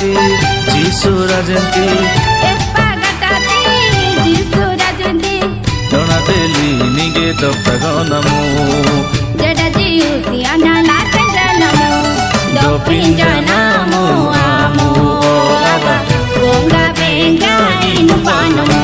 ಗಟಾತಿ ಜೀಸುರ ಜಂತಿ ಜೋಣ ದೇಲಿ ನಿಗೆ ದೊಪ್ಪಗನಮು ದೊಪ್ಪಿಂಜನಮು ಆಮು ಅವ ಗೊಂಗ ಬೇಂಗ ಇನು ಪಾನಮು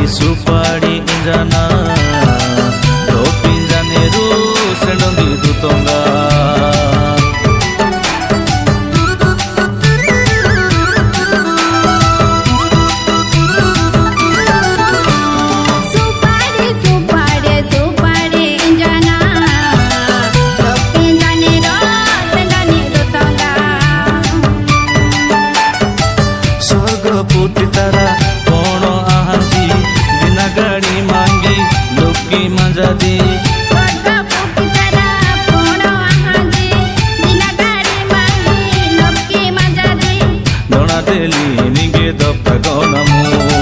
सुपारी इंजाना तो पिंजाने रू सेंडोंगी दुतोंगा सुपारी सुपारी सुपारी इंजाना तो पिंजाने रू सेंडोंगी दुतोंगा स्वर्ग पुटी तारा गाड़ी मांगी लोकी मजा दी दोना देली निगे दप्पगनमु